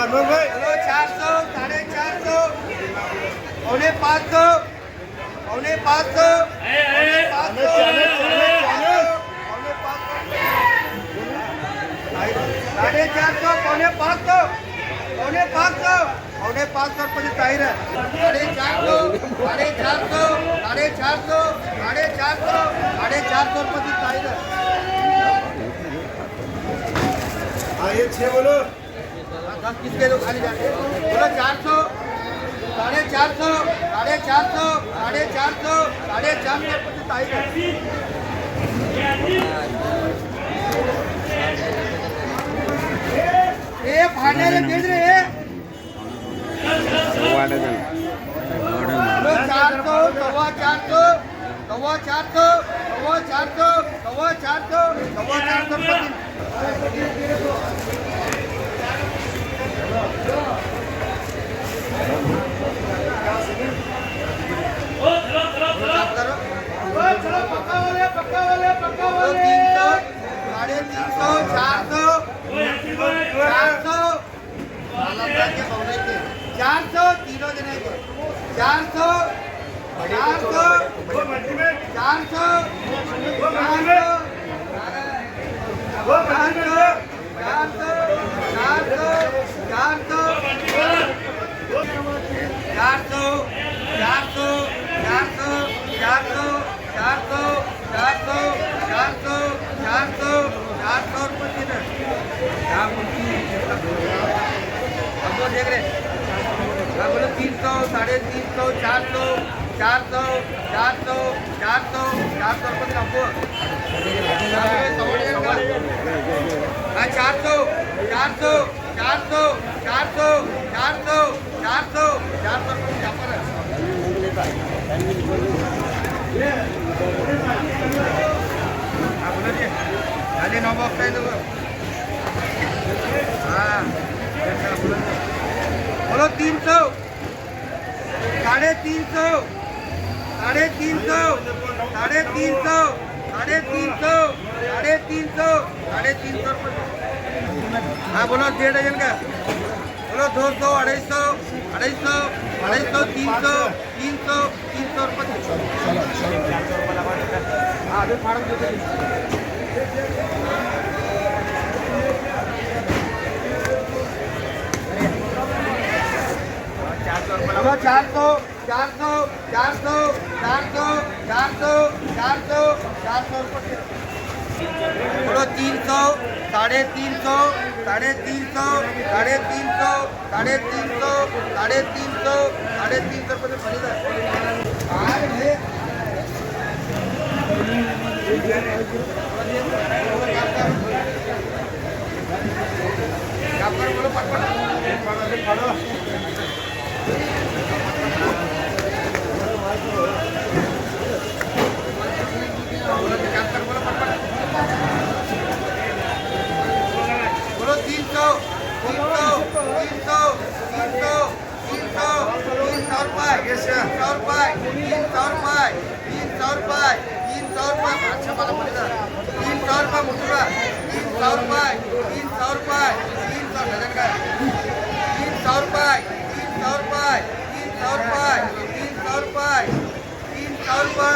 चलो 400, 450, पौने 500, पौने 500, पौने 500, पौने 400, पौने 500, पौने 500, पौने 500 रुपये टायर है 450, 450, 450, 450, 450 रुपये की टायर है। हाँ ये 6 बोलो 10 किसके दो खाली जाके बोलो 400, 450, 450, 450, 450 रुपये की टायर है। ये भाने रे भेज रहे हैं 400, 400, 400, 400 रुपये पक्का वाले 300, 350, 400, 400 तीनों जने के 400, 400, 400, 400 रुपये देख रहे बोलो 300, 350, 400, 400, 400, 400, 400 रुपये आपको 400, 400, 400, 400, 400, 400, 400 रुपये यहाँ पर बोलो जी खाली 9 बॉक्स है तो हाँ बोलो 300, 350, 350, 350, 350, 350 रुपये हाँ बोलो 1.5 डजन का बोलो 200, 250, 250, 300, 300 रुपये हाँ अभी फाड़ बोलो 400, 400, 400, 400, 400, 400, 400 रुपये बोलो 300, 350, 350, 350, 350, 350 रुपये पड़ेगा बोलो पटपट बोलो 300, 300, 300, 300, 300, 300 रुपये 300 रुपये 300 रुपये 300 रुपये 300 रुपये अच्छा वाला पड़ेगा 300 रुपये मुझे 300 रुपये 300 रुपये 300 डजन का 300 रुपये 300 रुपये 300 रुपये 300 रुपये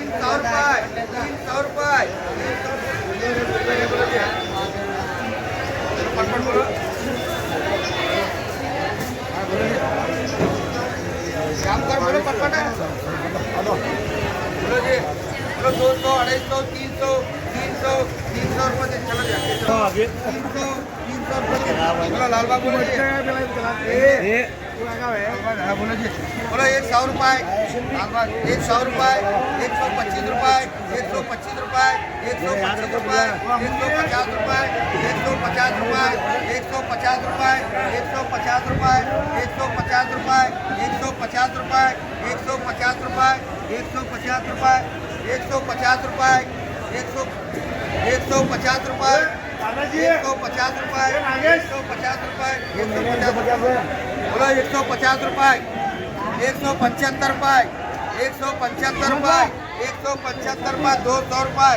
300 रुपये 300 रुपये 300 रुपये पटपट बोलो काम कर बोलो पटपट बोलो जी बोलो 200, 250, 300, 300, 300 रुपये चलो जाए 300 रुपये बोलो लाल बाबू बोलो जी बोलो जी बोलो 100 रुपये 100 रुपये 125 रुपये 125 रुपये 125 रुपये 150 रुपये 150 रुपये 150 रुपये 150 रुपये 150 रुपये 150 रुपये 150 रुपये 150 रुपये 150 रुपये 150 रुपये 150 रुपये 150 रुपये बोलो 150 रुपये 175 रुपये 175 रुपये 175 रुपये 200 रुपये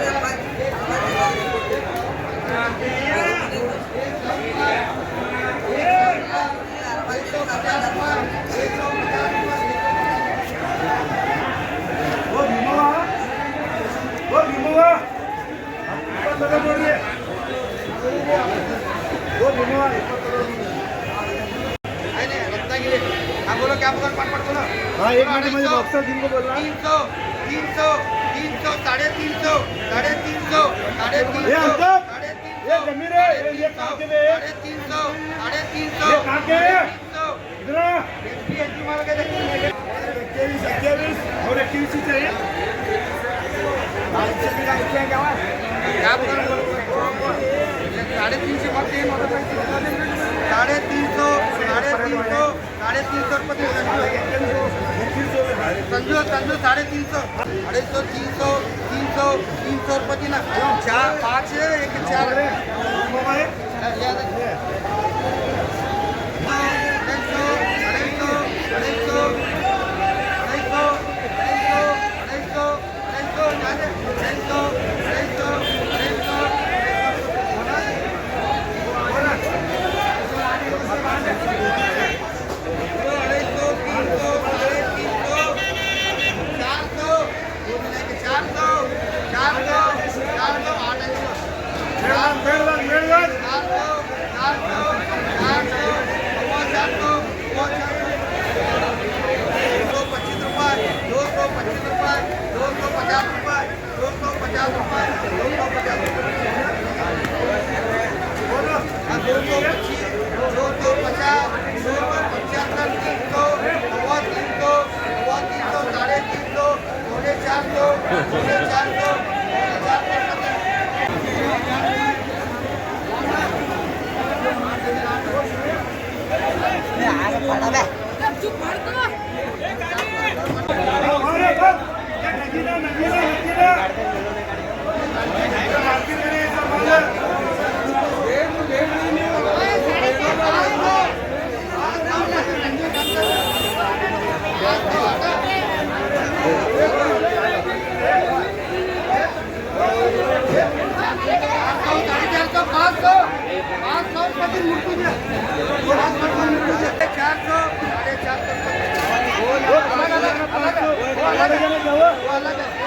नहीं नहीं रत्नागिरी हाँ बोलो क्या बोलो पट पट बोलो हाँ एक मिनट में बॉक्सर जिनको बोलना 300 300 300 साढ़े 300 साढ़े 300 साढ़े 300 ये अंकल, साढ़े 300 ये जमीर है, ये कहाँ के वे? साढ़े 300 साढ़े 300 ये कहाँ के है? 300 इधर आ। एचपी मार के देखिए 27 और 21 चाहिए क्या बोलो साढ़े 300 मत ये साढ़े 300 साढ़े 300 साढ़े 300 रुपये संजू संजू साढ़े 300 250 300 300 300 रुपये ना चार पाँच है एक चार अलग है